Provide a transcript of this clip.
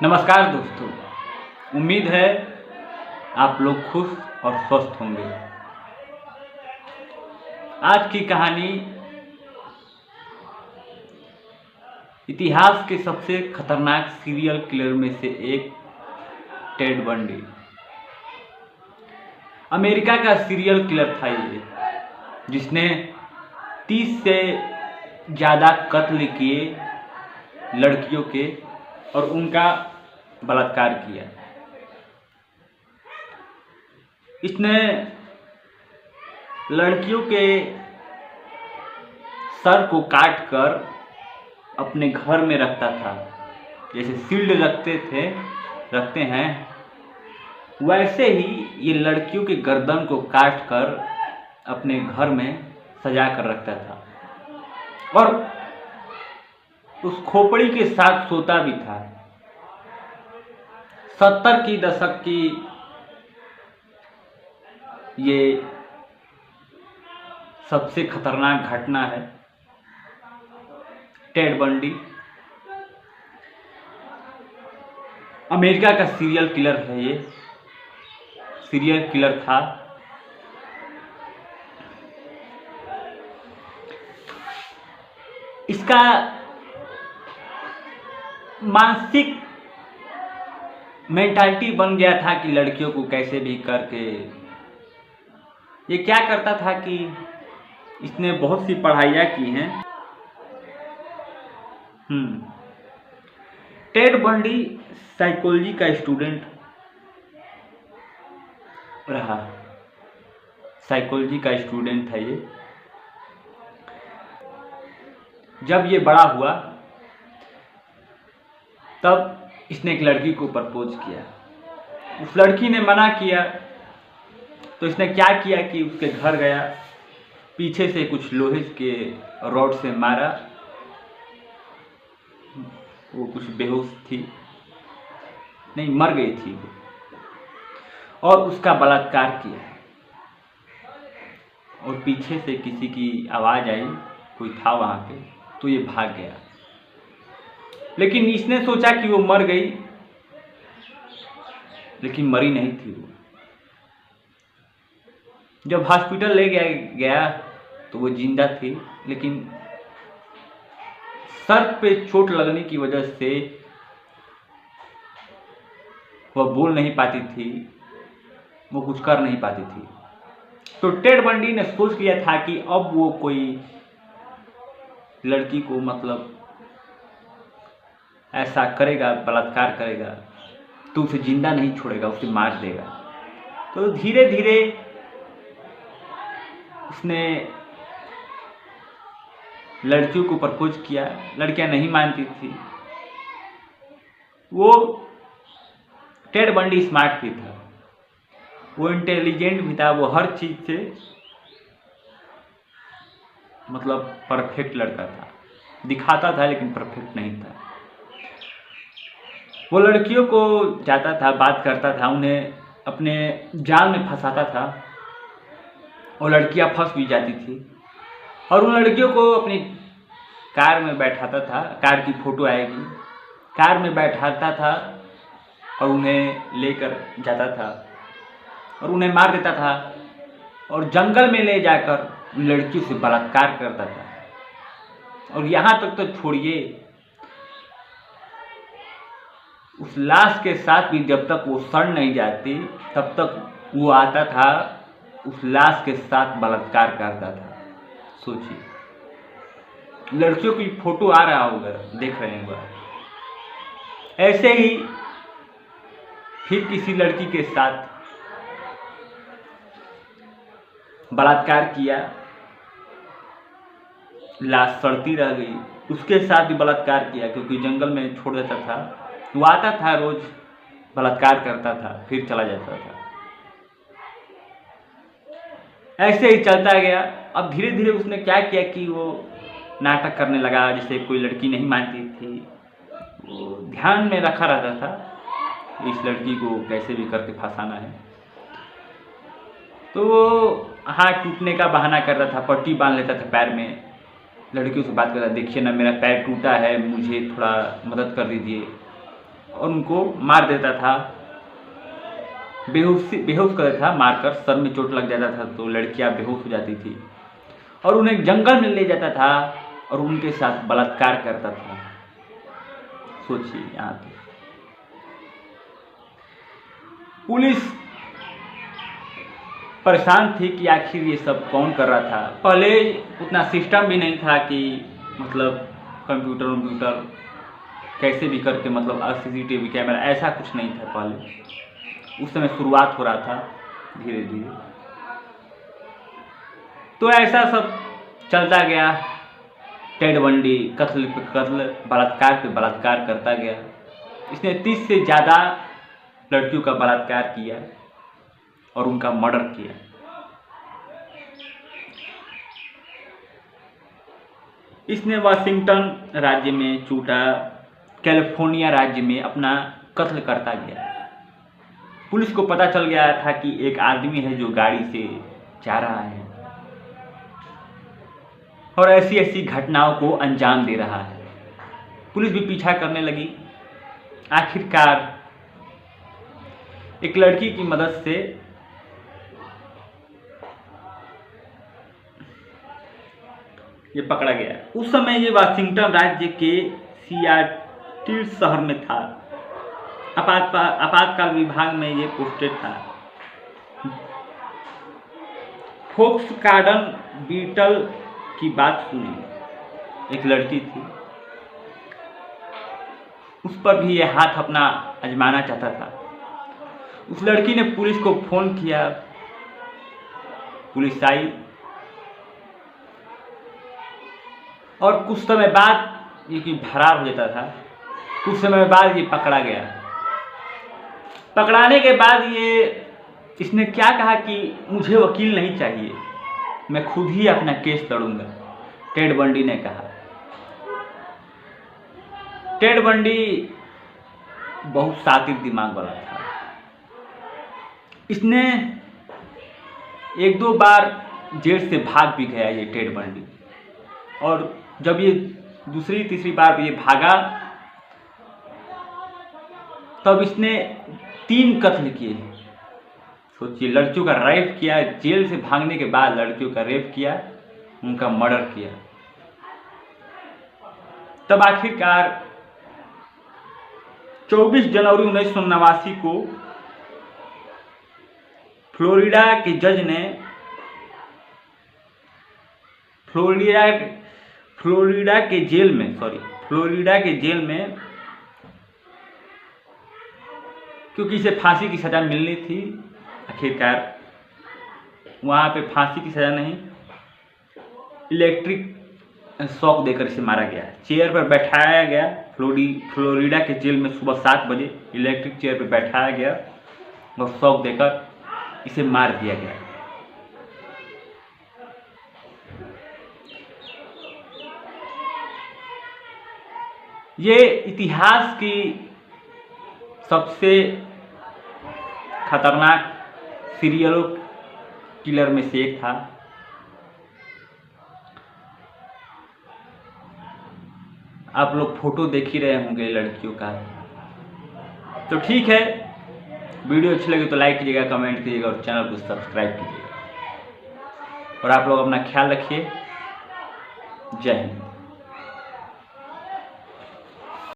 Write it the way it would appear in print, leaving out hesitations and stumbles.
नमस्कार दोस्तों। उम्मीद है आप लोग खुश और स्वस्थ होंगे। आज की कहानी इतिहास के सबसे खतरनाक सीरियल किलर में से एक टेड बंडी। अमेरिका का सीरियल किलर था ये, जिसने 30 से ज़्यादा कत्ल किए लड़कियों के और उनका बलात्कार किया। इसने लड़कियों के सर को काट कर अपने घर में रखता था। जैसे शील्ड रखते हैं, वैसे ही ये लड़कियों के गर्दन को काट कर अपने घर में सजा कर रखता था और उस खोपड़ी के साथ सोता भी था। 70 की दशक की ये सबसे खतरनाक घटना है। टेड बंडी अमेरिका का सीरियल किलर है। ये सीरियल किलर था। इसका मानसिक मेंटालिटी बन गया था कि लड़कियों को कैसे भी करके ये क्या करता था कि इसने बहुत सी पढ़ाइयाँ की हैं। टेड बंडी साइकोलॉजी का स्टूडेंट रहा। साइकोलॉजी का स्टूडेंट था ये। जब ये बड़ा हुआ तब इसने एक लड़की को प्रपोज किया। उस लड़की ने मना किया तो इसने क्या किया कि उसके घर गया, पीछे से कुछ लोहे के रॉड से मारा। वो कुछ बेहोश थी, नहीं मर गई थी वो, और उसका बलात्कार किया। और पीछे से किसी की आवाज़ आई, कोई था वहाँ पे, तो ये भाग गया। लेकिन इसने सोचा कि वो मर गई, लेकिन मरी नहीं थी वो। जब हॉस्पिटल ले गया तो वो जिंदा थी, लेकिन सर पे चोट लगने की वजह से वह बोल नहीं पाती थी, वो कुछ कर नहीं पाती थी। तो टेड बंडी ने सोच लिया था कि अब वो कोई लड़की को मतलब ऐसा करेगा, बलात्कार करेगा, तो उसे जिंदा नहीं छोड़ेगा, उसे मार देगा। तो धीरे धीरे उसने लड़कियों को प्रपोज किया। लड़कियां नहीं मानती थी। वो टेड बंडी स्मार्ट भी था, वो इंटेलिजेंट भी था, वो हर चीज़ से मतलब परफेक्ट लड़का था। दिखाता था लेकिन परफेक्ट नहीं था। वो लड़कियों को जाता था, बात करता था, उन्हें अपने जाल में फंसाता था और लड़कियां फंस भी जाती थी। और उन लड़कियों को अपनी कार में बैठाता था। कार की फ़ोटो आएगी, कार में बैठाता था और उन्हें लेकर जाता था और उन्हें मार देता था और जंगल में ले जाकर उन लड़कियों से बलात्कार करता था। और यहाँ तक तो छोड़िए, उस लाश के साथ भी जब तक वो सड़ नहीं जाती तब तक वो आता था, उस लाश के साथ बलात्कार करता था। सोचिए, लड़कियों की फोटो आ रहा होगा, देख रहे होंगे। ऐसे ही फिर किसी लड़की के साथ बलात्कार किया, लाश सड़ती रह गई। उसके साथ भी बलात्कार किया, क्योंकि जंगल में छोड़ देता था। वो आता था, रोज बलात्कार करता था, फिर चला जाता था। ऐसे ही चलता गया। अब धीरे धीरे उसने क्या किया कि वो नाटक करने लगा। जैसे कोई लड़की नहीं मानती थी, वो ध्यान में रखा रहता था इस लड़की को कैसे भी करके फंसाना है। तो वो हाथ टूटने का बहाना करता था, पट्टी बांध लेता था पैर में। लड़कियों से बात करता, देखिए ना मेरा पैर टूटा है, मुझे थोड़ा मदद कर दीजिए। और उनको मार देता था, बेहोश कर देता था, मारकर सर में चोट लग जाता था तो लड़कियां बेहोश हो जाती थी और उन्हें जंगल में ले जाता था और उनके साथ बलात्कार करता था। सोचिए यहाँ पे पुलिस परेशान थी कि आखिर ये सब कौन कर रहा था। पहले उतना सिस्टम भी नहीं था कि मतलब कंप्यूटर कैसे भी करके मतलब CCTV कैमरा ऐसा कुछ नहीं था पहले, उस समय शुरुआत हो रहा था धीरे धीरे। तो ऐसा सब चलता गया, टेड बंडी कत्ल पे कत्ल, बलात्कार पे बलात्कार करता गया। इसने 30 से ज़्यादा लड़कियों का बलात्कार किया और उनका मर्डर किया। इसने वाशिंगटन राज्य में चूटा, कैलिफोर्निया राज्य में अपना कत्ल करता गया। पुलिस को पता चल गया था कि एक आदमी है जो गाड़ी से जा रहा है और ऐसी ऐसी घटनाओं को अंजाम दे रहा है। पुलिस भी पीछा करने लगी। आखिरकार एक लड़की की मदद से ये पकड़ा गया। उस समय ये वाशिंगटन राज्य के सियाटल शहर में था। आपातकाल विभाग में ये पोस्टेड था। फोक्सवागन बीटल की बात सुनी, एक लड़की थी, उस पर भी ये हाथ अपना आजमाना चाहता था। उस लड़की ने पुलिस को फोन किया, पुलिस आई और कुछ समय बाद ये कि फरार हो जाता था। कुछ समय बाद ये पकड़ा गया। पकड़ाने के बाद इसने क्या कहा कि मुझे वकील नहीं चाहिए, मैं खुद ही अपना केस लड़ूंगा, टेड बंडी ने कहा। टेड बंडी बहुत शातिर दिमाग वाला था। इसने एक दो बार जेल से भाग भी गया ये टेड बंडी, और जब ये दूसरी तीसरी बार ये भागा तब इसने 3 कत्ल किए। सोचिए, लड़कियों का रेप किया, जेल से भागने के बाद लड़कियों का रेप किया, उनका मर्डर किया। तब आखिरकार 24 जनवरी 1989 को फ्लोरिडा के जज ने फ्लोरिडा के जेल में क्योंकि इसे फांसी की सज़ा मिलनी थी, आखिरकार वहाँ पे फांसी की सज़ा नहीं, इलेक्ट्रिक शॉक देकर इसे मारा गया। चेयर पर बैठाया गया। फ्लोरिडा के जेल में सुबह 7 बजे इलेक्ट्रिक चेयर पर बैठाया गया और शॉक देकर इसे मार दिया गया। ये इतिहास की सबसे खतरनाक सीरियल किलर में से एक था। आप लोग फोटो देख ही रहे होंगे लड़कियों का। तो ठीक है, वीडियो अच्छी लगी तो लाइक कीजिएगा, कमेंट कीजिएगा और चैनल को सब्सक्राइब कीजिएगा। और आप लोग अपना ख्याल रखिए। जय हिंद।